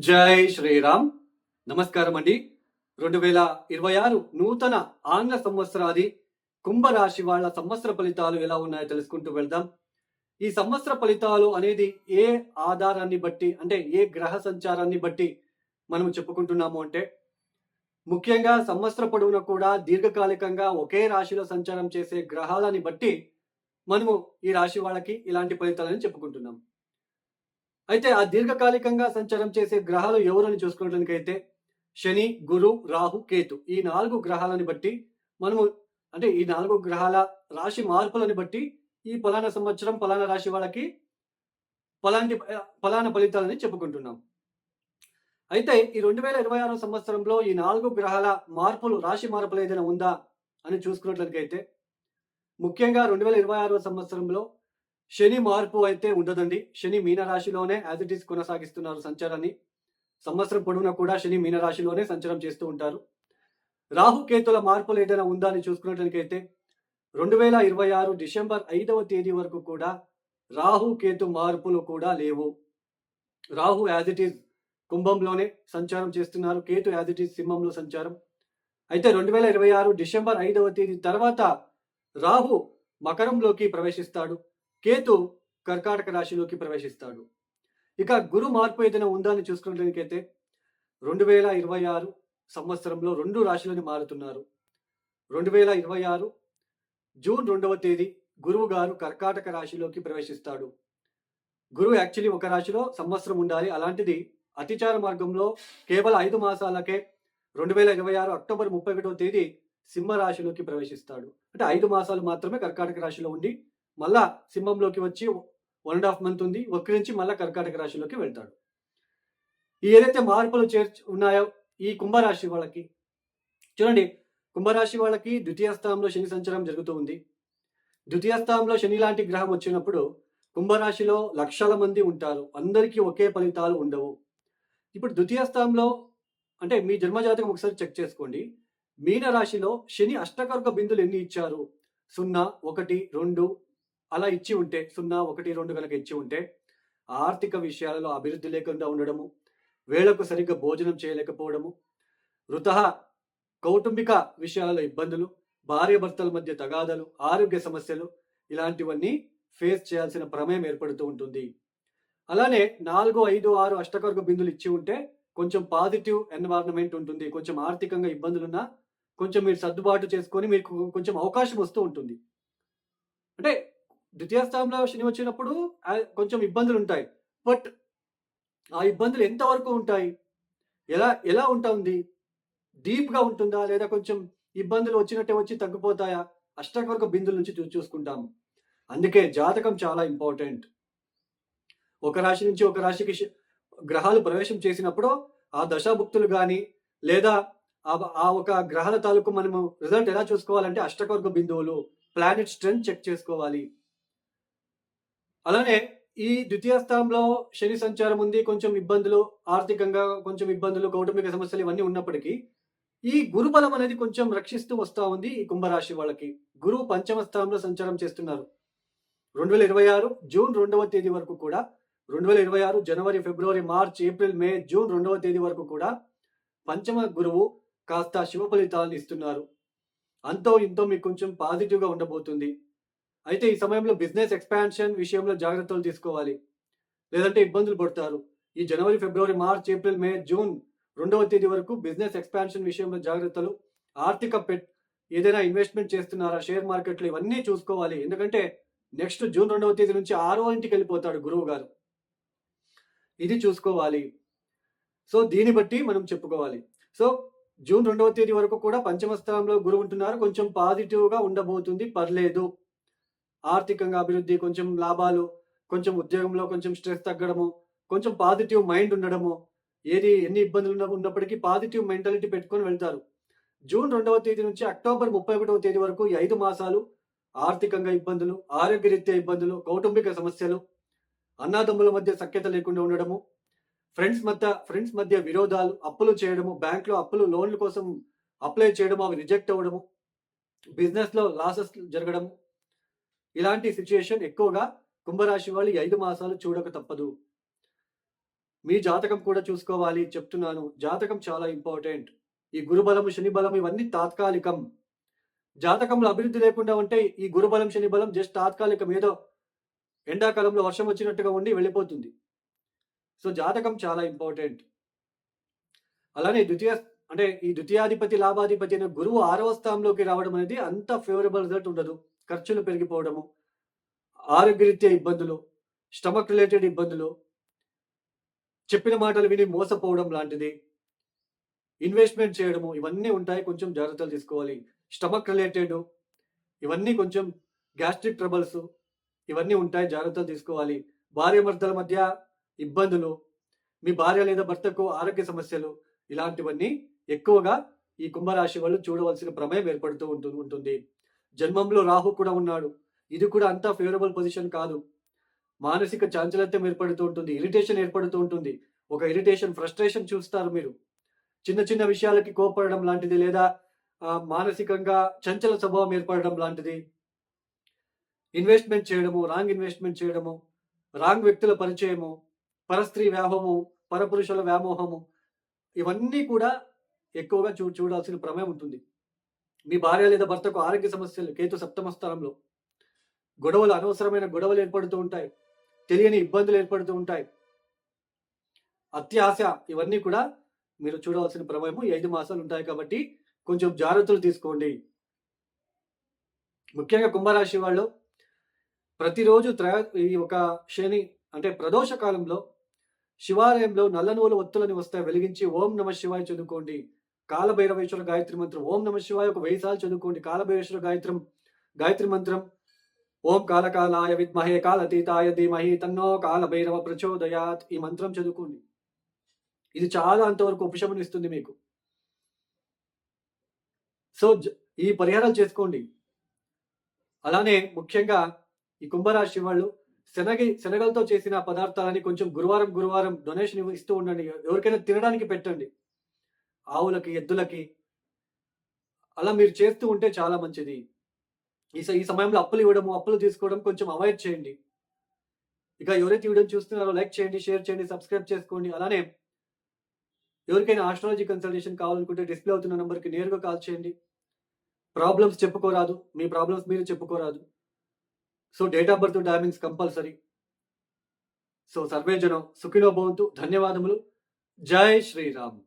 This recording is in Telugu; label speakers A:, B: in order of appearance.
A: జై శ్రీరామ్. నమస్కారం అండి. 2026 నూతన ఆంగ్ల సంవత్సరాది కుంభరాశి వాళ్ళ సంవత్సర ఫలితాలు ఎలా ఉన్నాయో తెలుసుకుంటూ వెళ్దాం. ఈ సంవత్సర ఫలితాలు అనేది ఏ ఆధారాన్ని బట్టి, అంటే ఏ గ్రహ సంచారాన్ని బట్టి మనం చెప్పుకుంటున్నాము అంటే, ముఖ్యంగా సంవత్సర పొడవునా కూడా దీర్ఘకాలికంగా ఒకే రాశిలో సంచారం చేసే గ్రహాలని బట్టి మనము ఈ రాశి వాళ్ళకి ఇలాంటి ఫలితాలని చెప్పుకుంటున్నాం. అయితే ఆ దీర్ఘకాలికంగా సంచారం చేసే గ్రహాలు ఎవరని చూసుకున్నట్లయితే శని, గురు, రాహు, కేతు ఈ 4 గ్రహాలని బట్టి మనము, అంటే ఈ 4 గ్రహాల రాశి మార్పులని బట్టి ఈ పలానా సంవత్సరం పలానా రాశి వాళ్ళకి పలానా ఫలితాలని చెప్పుకుంటున్నాం. అయితే ఈ 2026 సంవత్సరంలో ఈ 4 గ్రహాల మార్పులు, రాశి మార్పులు ఏదైనా ఉందా అని చూసుకున్నట్లయితే ముఖ్యంగా 2026 సంవత్సరంలో శని మార్పు అయితే ఉండదండి. శని మీనరాశిలోనే యాజ్ ఇట్ ఈస్ కొనసాగిస్తున్నారు సంచారాన్ని. సంవత్సరం పొడవునా కూడా శని మీనరాశిలోనే సంచారం చేస్తూ ఉంటారు. రాహుకేతుల మార్పులు ఏదైనా ఉందా అని చూసుకున్నట్లయితే 2026 డిసెంబర్ 5వ తేదీ వరకు కూడా రాహుకేతు మార్పులు కూడా లేవు. రాహు యాజ్ ఇట్ ఈస్ కుంభంలోనే సంచారం చేస్తున్నారు. కేతు యాజ్ ఇట్ ఈస్ సింహంలో సంచారం. అయితే 2026 డిసెంబర్ 5వ తేదీ తర్వాత రాహు మకరంలోకి ప్రవేశిస్తాడు. కేతు కర్కాటక రాశిలోకి ప్రవేశిస్తాడు. ఇక గురు మార్పు ఏదైనా ఉందా అని చూసుకున్నట్లయితే 2026 సంవత్సరంలో 2 రాశులని మారుతున్నారు. 2026 జూన్ 2వ తేదీ గురువు గారు కర్కాటక రాశిలోకి ప్రవేశిస్తాడు. గురువు యాక్చువల్లీ ఒక రాశిలో సంవత్సరం ఉండాలి. అలాంటిది అతిచార మార్గంలో కేవలం 5 మాసాలకే 2026 అక్టోబర్ 31వ తేదీ సింహ రాశిలోకి ప్రవేశిస్తాడు. అంటే 5 మాసాలు మాత్రమే కర్కాటక రాశిలో ఉండి మళ్ళా సింహంలోకి వచ్చి 1.5 మంత్ ఉంది, వక్రించి మళ్ళా కర్కాటక రాశిలోకి వెళ్తాడు. ఏదైతే మార్పులు ఉన్నాయో ఈ కుంభరాశి వాళ్ళకి చూడండి, కుంభరాశి వాళ్ళకి ద్వితీయ స్థానంలో శని సంచారం జరుగుతూ ఉంది. ద్వితీయ స్థానంలో శని లాంటి గ్రహం వచ్చినప్పుడు కుంభరాశిలో లక్షల మంది ఉంటారు. అందరికీ ఒకే ఫలితాలు ఉండవు. ఇప్పుడు ద్వితీయ స్థానంలో, అంటే మీ జన్మజాతకం ఒకసారి చెక్ చేసుకోండి. మీన రాశిలో శని అష్టకర్క బిందులు ఎన్ని ఇచ్చారు? 0, 1, 2 అలా ఇచ్చి ఉంటే, 0, 1, 2 కనుక ఇచ్చి ఉంటే ఆర్థిక విషయాలలో అభివృద్ధి లేకుండా ఉండడము, వేళకు సరిగ్గా భోజనం చేయలేకపోవడము, వృతః కౌటుంబిక విషయాలలో ఇబ్బందులు, భార్యాభర్తల మధ్య తగాదాలు, ఆరోగ్య సమస్యలు ఇలాంటివన్నీ ఫేస్ చేయాల్సిన ప్రమేయం ఏర్పడుతూ ఉంటుంది. అలానే 4, 5, 6 అష్టకర్క బిందులు ఇచ్చి ఉంటే కొంచెం పాజిటివ్ ఎన్వైరన్మెంట్ ఉంటుంది. కొంచెం ఆర్థికంగా ఇబ్బందులున్నా కొంచెం మీరు సర్దుబాటు చేసుకొని మీకు కొంచెం అవకాశం వస్తూ ఉంటుంది. అంటే ద్వితీయ స్థానంలో శని వచ్చినప్పుడు కొంచెం ఇబ్బందులు ఉంటాయి. బట్ ఆ ఇబ్బందులు ఎంతవరకు ఉంటాయి? ఎలా ఉంటుంది? డీప్‌గా ఉంటుందా? లేదా కొంచెం ఇబ్బందులు వచ్చినట్టే వచ్చి తగ్గిపోతాయా? అష్టకవర్గ బిందుల నుంచి చూసుకుంటాం. అందుకే జాతకం చాలా ఇంపార్టెంట్. ఒక రాశి నుంచి ఒక రాశికి గ్రహాలు ప్రవేశం చేసినప్పుడు ఆ దశాభుక్తులు గాని, లేదా ఆ ఒక గ్రహాల తాలూకు మనము రిజల్ట్ ఎలా చూసుకోవాలంటే అష్టకవర్గ బిందువులు, ప్లానెట్ స్ట్రెంత్ చెక్ చేసుకోవాలి. అలానే ఈ ద్వితీయ స్థానంలో శని సంచారం ఉంది. కొంచెం ఇబ్బందులు, ఆర్థికంగా కొంచెం ఇబ్బందులు, కౌటుంబిక సమస్యలు ఇవన్నీ ఉన్నప్పటికీ ఈ గురుబలం అనేది కొంచెం రక్షిస్తూ వస్తా ఉంది ఈ కుంభరాశి వాళ్ళకి. గురువు పంచమ స్థానంలో సంచారం చేస్తున్నారు. 2026 జూన్ 2వ తేదీ వరకు కూడా, 2026 జనవరి, ఫిబ్రవరి, మార్చ్, ఏప్రిల్, మే, జూన్ 2వ తేదీ వరకు కూడా పంచమ గురువు కాస్త శుభ ఫలితాలను ఇస్తున్నారు. అంతో ఇంతో మీకు కొంచెం పాజిటివ్‌గా ఉండబోతుంది. అయితే ఈ సమయంలో బిజినెస్ ఎక్స్పాన్షన్ విషయంలో జాగ్రత్తలు తీసుకోవాలి. లేదంటే ఇబ్బందులు పడతారు. ఈ జనవరి, ఫిబ్రవరి, మార్చ్, ఏప్రిల్, మే, జూన్ 2వ తేదీ వరకు బిజినెస్ ఎక్స్పాన్షన్ విషయంలో జాగ్రత్తలు. ఆర్థిక ఏదైనా ఇన్వెస్ట్‌మెంట్ చేస్తున్నారా? షేర్ మార్కెట్‌లో ఇవన్నీ చూసుకోవాలి. ఎందుకంటే నెక్స్ట్ జూన్ 2వ తేదీ నుంచి 6వ ఇంటికి వెళ్ళిపోతాడు గురువు గారు. ఇది చూసుకోవాలి. సో దీన్ని బట్టి మనం చెప్పుకోవాలి. సో జూన్ 2వ తేదీ వరకు కూడా పంచమ స్థానంలో గురువు ఉంటున్నారు. కొంచెం పాజిటివ్‌గా ఉండబోతుంది. పర్లేదు. ఆర్థికంగా అభివృద్ధి, కొంచెం లాభాలు, కొంచెం ఉద్యోగంలో కొంచెం స్ట్రెస్ తగ్గడము, కొంచెం పాజిటివ్ మైండ్ ఉండడము, ఎన్ని ఇబ్బందులు ఉన్నప్పటికీ పాజిటివ్ మెంటాలిటీ పెట్టుకొని వెళ్తారు. జూన్ 2వ తేదీ నుంచి అక్టోబర్ 31వ తేదీ వరకు ఈ 5 మాసాలు ఆర్థికంగా ఇబ్బందులు, ఆరోగ్యరీత్యా ఇబ్బందులు, కౌటుంబిక సమస్యలు, అన్నదమ్ముల మధ్య సఖ్యత లేకుండా ఉండడము, ఫ్రెండ్స్ మధ్య విరోధాలు, అప్పులు చేయడము, బ్యాంక్‌లో అప్పులు, లోన్ల కోసం అప్లై చేయడము, అవి రిజెక్ట్ అవ్వడము, బిజినెస్‌లో లాసెస్ జరగడము, ఇలాంటి సిచ్యుయేషన్ ఎక్కువగా కుంభరాశి వాళ్ళు ఈ 5 మాసాలు చూడక తప్పదు. మీ జాతకం కూడా చూసుకోవాలి చెప్తున్నాను. జాతకం చాలా ఇంపార్టెంట్. ఈ గురుబలం, శని బలం ఇవన్నీ తాత్కాలికం. జాతకంలో అభివృద్ధి లేకుండా ఉంటే ఈ గురుబలం, శని బలం జస్ట్ తాత్కాలికం. ఏదో ఎండాకాలంలో వర్షం వచ్చినట్టుగా ఉండి వెళ్ళిపోతుంది. సో జాతకం చాలా ఇంపార్టెంట్. అలానే ఈ ద్వితీయాధిపతి, లాభాధిపతి అనే గురువు 6వ స్థానంలోకి రావడం అనేది అంత ఫేవరబుల్ రిజల్ట్ ఉండదు. ఖర్చులు పెరిగిపోవడము, ఆరోగ్యరీత్యా ఇబ్బందులు, స్టమక్ రిలేటెడ్ ఇబ్బందులు, చెప్పిన మాటలు విని మోసపోవడం లాంటిది, ఇన్వెస్ట్‌మెంట్ చేయడము ఇవన్నీ ఉంటాయి. కొంచెం జాగ్రత్తలు తీసుకోవాలి. స్టమక్ రిలేటెడ్ ఇవన్నీ కొంచెం గ్యాస్ట్రిక్ ట్రబుల్స్ ఇవన్నీ ఉంటాయి. జాగ్రత్తలు తీసుకోవాలి. భార్యాభర్తల మధ్య ఇబ్బందులు, మీ భార్య లేదా భర్తకు ఆరోగ్య సమస్యలు ఇలాంటివన్నీ ఎక్కువగా ఈ కుంభరాశి వాళ్ళు చూడవలసిన ప్రమేయం ఏర్పడుతూ ఉంటుంది. జన్మంలో రాహు కూడా ఉన్నాడు. ఇది కూడా అంత ఫేవరబుల్ పొజిషన్ కాదు. మానసిక చాంచల్యత ఏర్పడుతూ ఉంటుంది. ఇరిటేషన్ ఏర్పడుతూ ఉంటుంది. ఒక ఇరిటేషన్, ఫ్రస్ట్రేషన్ చూస్తారు మీరు. చిన్న చిన్న విషయాలకి కోపడడం లాంటిది, లేదా మానసికంగా చంచల స్వభావం ఏర్పడడం లాంటిది, ఇన్వెస్ట్‌మెంట్ చేయడము, రాంగ్ ఇన్వెస్ట్‌మెంట్ చేయడము, రాంగ్ వ్యక్తుల పరిచయము, పరస్త్రీ వ్యామోహము, పరపురుషుల వ్యామోహము ఇవన్నీ కూడా ఎక్కువగా చూడాల్సిన ప్రమేయం ఉంటుంది. మీ భార్య లేదా భర్తకు ఆరోగ్య సమస్యలు, కేతు 7వ స్థానంలో, గొడవలు, అనవసరమైన గొడవలు ఏర్పడుతూ ఉంటాయి. తెలియని ఇబ్బందులు ఏర్పడుతూ ఉంటాయి. అత్యాశ ఇవన్నీ కూడా మీరు చూడవలసిన ప్రమేయము. ఈ 5 మాసాలు ఉంటాయి కాబట్టి కొంచెం జాగ్రత్తలు తీసుకోండి. ముఖ్యంగా కుంభరాశి వాళ్ళు ప్రతిరోజు ఈ ఒక శని అంటే ప్రదోష కాలంలో శివాలయంలో నల్ల నువ్వుల ఒత్తులని వస్తాయి వెలిగించి ఓం నమ శివాయ చదువుకోండి. కాలభైరవేశ్వర గాయత్రి మంత్రం ఓం నమ శివాయ ఒక 1000 సార్లు చదువుకోండి. కాలభైరవేశ్వర గాయత్రి మంత్రం ఓం కాలకాలాయ విద్మహే కాలతీతాయ ధీమహి తన్నో కాలభైరవ ప్రచోదయాత్ ఈ మంత్రం చదువుకోండి. ఇది చాలా అంతవరకు ఉపశమనం ఇస్తుంది మీకు. సో ఈ పరిహారాలు చేసుకోండి. అలానే ముఖ్యంగా ఈ కుంభరాశి వాళ్ళు శనగలతో చేసిన పదార్థాలని కొంచెం గురువారం డొనేషన్ ఇస్తూ ఉండండి. ఎవరికైనా తినడానికి పెట్టండి. ఆవులకి, ఎద్దులకి అలా మీరు చేస్తూ ఉంటే చాలా మంచిది. ఈ సమయంలో అప్పులు తీసుకోవడం కొంచెం అవాయిడ్ చేయండి. ఇక ఎవరైతే వీడియో చూస్తున్నారో లైక్ చేయండి, షేర్ చేయండి, సబ్స్క్రైబ్ చేసుకోండి. అలానే ఎవరికైనా ఆస్ట్రాలజీ కన్సల్టేషన్ కావాలనుకుంటే డిస్ప్లే అవుతున్న నంబర్కి నేరుగా కాల్ చేయండి. ప్రాబ్లమ్స్ చెప్పుకోరాదు, మీ ప్రాబ్లమ్స్ మీరు చెప్పుకోరాదు. So date of birth, timings compulsory. So సర్వే జనం సుఖినో భవంతు. ధన్యవాదములు. జై శ్రీరామ్.